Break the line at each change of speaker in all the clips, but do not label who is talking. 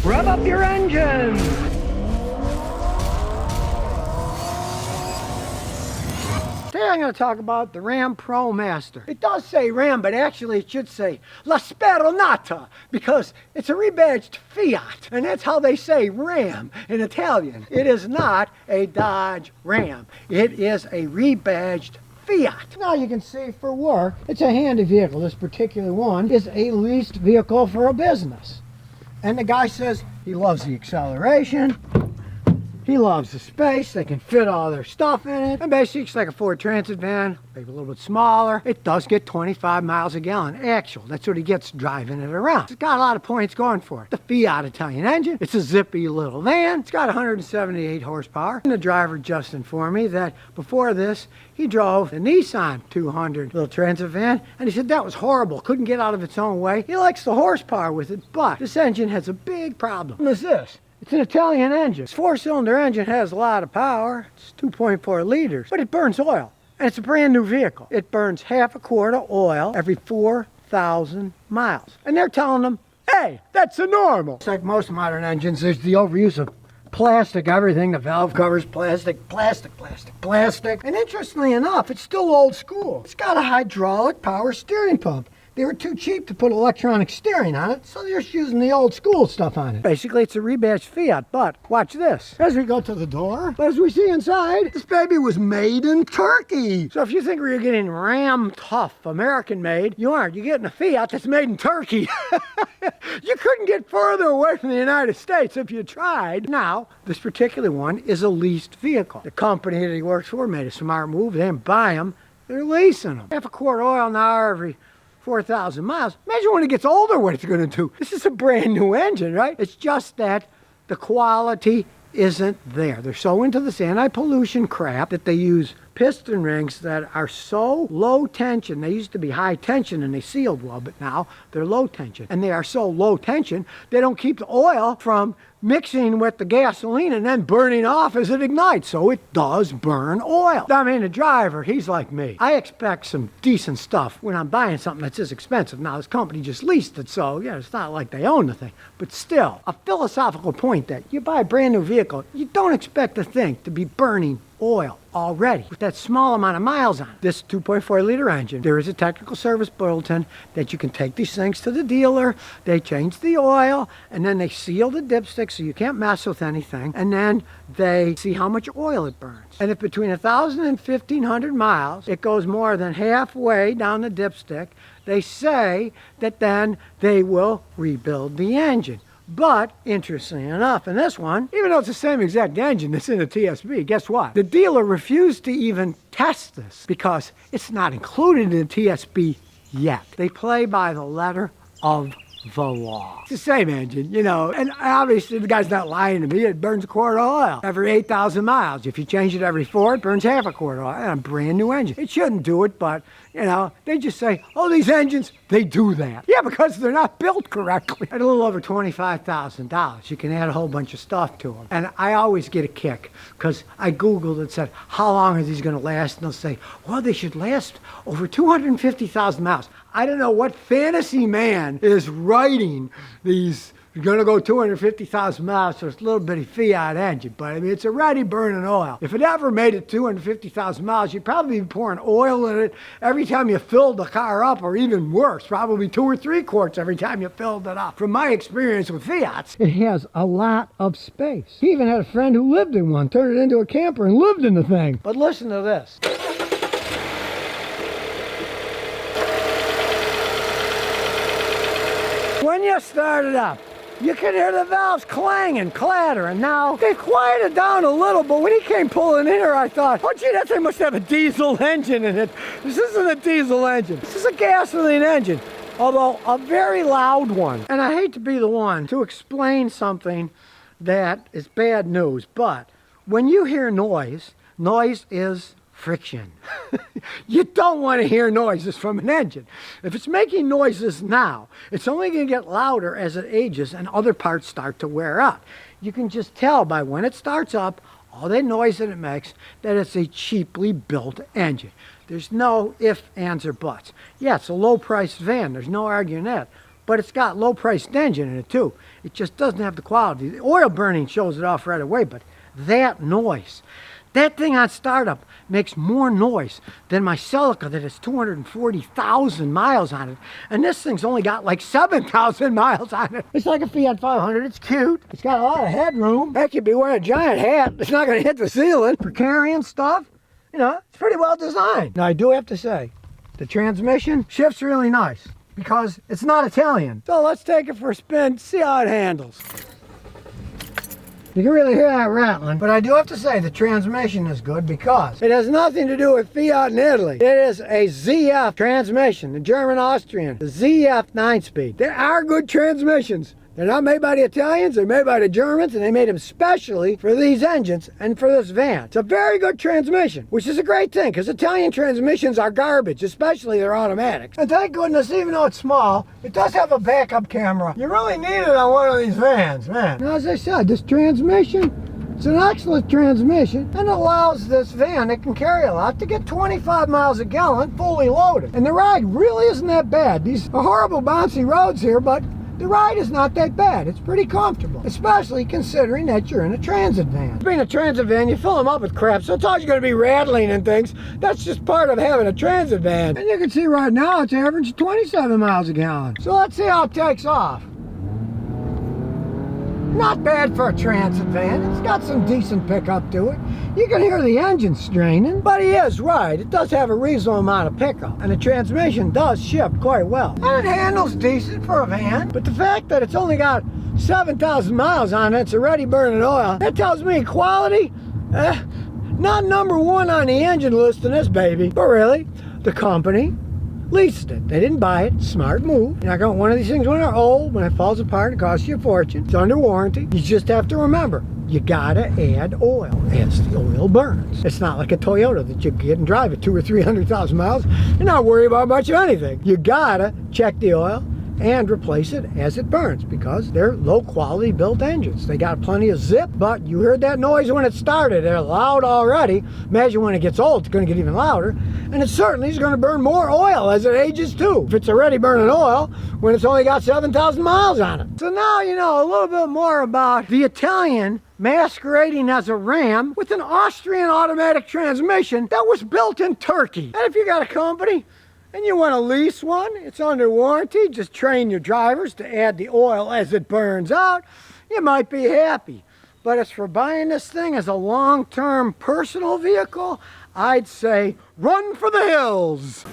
Rev up your engines! Today I'm going to talk about the Ram Promaster. It does say Ram, but actually it should say La Speronata, because it's a rebadged Fiat, and that's how they say Ram in Italian. It is not a Dodge Ram. It is a rebadged Fiat. Now you can see for work, it's a handy vehicle. This particular one is a leased vehicle for a business. And the guy says he loves the acceleration. He loves the space. They can fit all their stuff in it. And basically, it's like a Ford Transit van, maybe a little bit smaller. It does get 25 miles a gallon actual. That's what he gets driving it around. It's got a lot of points going for it. The Fiat Italian engine. It's a zippy little van. It's got 178 horsepower. And the driver just informed me that before this, he drove the Nissan 200 little transit van, and he said that was horrible. Couldn't get out of its own way. He likes the horsepower with it, but this engine has a big problem. What is this? It's an Italian engine. This four-cylinder engine has a lot of power. It's 2.4 liters, but it burns oil, and it's a brand new vehicle. It burns half a quart of oil every 4,000 miles. And they're telling them, hey, that's the normal. It's like most modern engines, there's the overuse of plastic, everything. The valve covers plastic. And interestingly enough, it's still old school. It's got a hydraulic power steering pump. They were too cheap to put electronic steering on it, so they're just using the old school stuff on it. Basically, it's a rebadged Fiat, but watch this. As we go to the door, as we see inside, this baby was made in Turkey. So if you think we're getting Ram tough, American made, you aren't. You're getting a Fiat that's made in Turkey. You couldn't get further away from the United States if you tried. Now, this particular one is a leased vehicle. The company that he works for made a smart move. They didn't buy them, they're leasing them. Half a quart of oil an hour every 4,000 miles. Imagine when it gets older what it's going to do. This is a brand new engine, right? It's just that the quality isn't there. They're so into this anti-pollution crap that they use piston rings that are so low tension. They used to be high tension and they sealed well, but now they're low tension. And they are so low tension, they don't keep the oil from mixing with the gasoline and then burning off as it ignites. So it does burn oil. I mean, the driver, he's like me. I expect some decent stuff when I'm buying something that's this expensive. Now, this company just leased it, so yeah, it's not like they own the thing. But still, a philosophical point that you buy a brand new vehicle, you don't expect the thing to be burning oil already with that small amount of miles on it. This 2.4 liter engine, there is a technical service bulletin that you can take these things to the dealer. They change the oil and then they seal the dipstick so you can't mess with anything, and then they see how much oil it burns. And if between 1,000 and 1,500 miles it goes more than halfway down the dipstick, they say that then they will rebuild the engine. But, interestingly enough, in this one, even though it's the same exact engine that's in the TSB, guess what? The dealer refused to even test this because it's not included in the TSB yet. They play by the letter of the law. It's the same engine, you know, and obviously the guy's not lying to me. It burns a quart of oil every 8,000 miles. If you change it every 4, it burns half a quart of oil. And a brand new engine. It shouldn't do it, but, you know, they just say, oh, these engines, they do that. Yeah, because they're not built correctly. At a little over $25,000, you can add a whole bunch of stuff to them. And I always get a kick because I Googled and said, how long are these going to last? And they'll say, well, they should last over 250,000 miles. I don't know what fantasy man is writing these. You're going to go 250,000 miles to this little bitty Fiat engine, but I mean, it's already burning oil. If it ever made it 250,000 miles, you'd probably be pouring oil in it every time you filled the car up, or even worse, probably 2 or 3 quarts every time you filled it up. From my experience with Fiats, it has a lot of space. He even had a friend who lived in one, turned it into a camper and lived in the thing. But listen to this. When you start it up, you can hear the valves clanging, clattering. Now, they've quieted down a little, but when he came pulling in here, I thought, oh gee, that thing must have a diesel engine in it. This isn't a diesel engine. This is a gasoline engine, although a very loud one. And I hate to be the one to explain something that is bad news, but when you hear noise, noise is friction. You don't want to hear noises from an engine. If it's making noises now, it's only going to get louder as it ages and other parts start to wear out. You can just tell by when it starts up, all that noise that it makes, that it's a cheaply built engine. There's no ifs, ands, or buts. Yeah, it's a low-priced van. There's no arguing that. but it's got low-priced engine in it too. It just doesn't have the quality. The oil burning shows it off right away, but that noise, that thing on startup makes more noise than my Celica that has 240,000 miles on it. And this thing's only got like 7,000 miles on it. It's like a Fiat 500. It's cute. It's got a lot of headroom. Heck, you'd be wearing a giant hat. It's not going to hit the ceiling. For carrying stuff, you know, it's pretty well designed. Now, I do have to say, the transmission shifts really nice because it's not Italian. So let's take it for a spin, see how it handles. You can really hear that rattling, but I do have to say the transmission is good because it has nothing to do with Fiat in Italy. It is a ZF transmission, the German-Austrian, the ZF 9-speed. There are good transmissions. They're not made by the Italians, they're made by the Germans, and they made them specially for these engines and for this van. It's a very good transmission, which is a great thing, because Italian transmissions are garbage, especially their automatics. And thank goodness, even though it's small, it does have a backup camera. You really need it on one of these vans, man. Now, as I said, this transmission, it's an excellent transmission, and allows this van that can carry a lot to get 25 miles a gallon fully loaded. And the ride really isn't that bad. These are horrible bouncy roads here, but the ride is not that bad. It's pretty comfortable, especially considering that you're in a transit van. Being a transit van, you fill them up with crap, so it's always going to be rattling and things. That's just part of having a transit van. And you can see right now it's averaging 27 miles a gallon. So let's see how it takes off. Not bad for a transit van. It's got some decent pickup to it. You can hear the engine straining, but he is right. It does have a reasonable amount of pickup, and the transmission does shift quite well. And it handles decent for a van, but the fact that it's only got 7,000 miles on it, it's already burning oil, that tells me quality, not number one on the engine list in this baby. But really, the company leased it. They didn't buy it. Smart move. You're not going to one of these things when they're old, when it falls apart, it costs you a fortune. It's under warranty. You just have to remember, you gotta add oil as the oil burns. It's not like a Toyota that you get and drive at 200,000 or 300,000 miles. You're not worried about much of anything. You gotta check the oil and replace it as it burns because they're low quality built engines. They got plenty of zip, but you heard that noise when it started. They're loud already. Imagine when it gets old, it's going to get even louder. And it certainly is going to burn more oil as it ages too. If it's already burning oil when it's only got 7,000 miles on it. So now you know a little bit more about the Italian masquerading as a Ram with an Austrian automatic transmission that was built in Turkey. And if you got a company and you want to lease one, it's under warranty. Just train your drivers to add the oil as it burns out. You might be happy. But as for buying this thing as a long-term personal vehicle, I'd say run for the hills.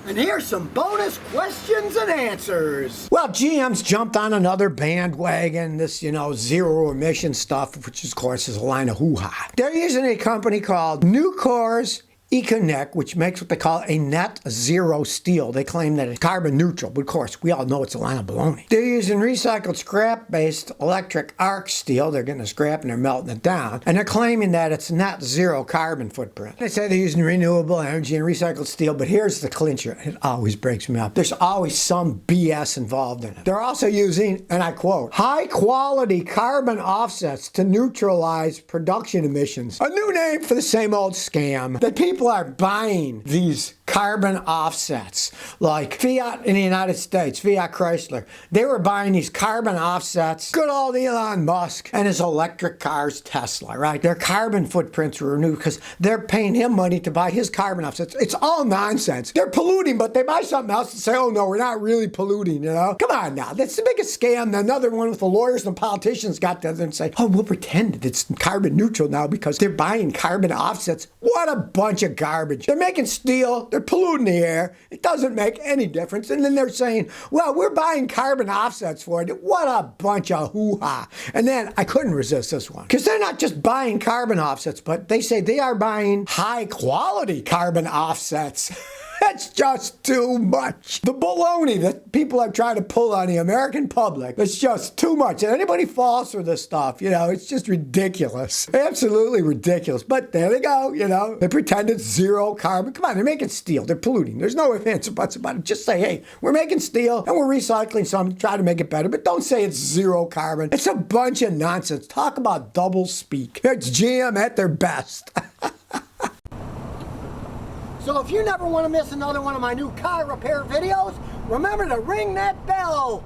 And here's some bonus questions and answers. Well, GM's jumped on another bandwagon, this, zero emission stuff, which of course is a line of hoo-ha. They're using a company called Nucor's Econnect, which makes what they call a net zero steel. They claim that it's carbon neutral, but of course, we all know it's a line of baloney. They're using recycled scrap-based electric arc steel. They're getting the scrap and they're melting it down. And they're claiming that it's net zero carbon footprint. They say they're using renewable energy and recycled steel, but here's the clincher. It always breaks me up. There's always some BS involved in it. They're also using, and I quote, high-quality carbon offsets to neutralize production emissions. A new name for the same old scam that people are buying these carbon offsets, like Fiat in the United States, Fiat Chrysler. They were buying these carbon offsets. Good old Elon Musk and his electric cars, Tesla, right? Their carbon footprints were renewed because they're paying him money to buy his carbon offsets. It's all nonsense. They're polluting, but they buy something else and say, oh no, we're not really polluting, Come on now. That's the biggest scam. Another one with the lawyers and the politicians got together and say, oh, we'll pretend that it's carbon neutral now because they're buying carbon offsets. What a bunch of garbage. They're making steel. They're polluting the air. It doesn't make any difference. And then they're saying, well, we're buying carbon offsets for it. What a bunch of hoo-ha. And then I couldn't resist this one. Because they're not just buying carbon offsets, but they say they are buying high-quality carbon offsets. That's just too much. The baloney that people are trying to pull on the American public, it's just too much. And anybody falls for this stuff, it's just ridiculous. Absolutely ridiculous. But there they go, They pretend it's zero carbon. Come on, they're making steel. They're polluting. There's no ifs, ands, or buts about it. Just say, hey, we're making steel and we're recycling some, try to make it better. But don't say it's zero carbon. It's a bunch of nonsense. Talk about double speak. It's GM at their best. So if you never want to miss another one of my new car repair videos, Remember to ring that bell.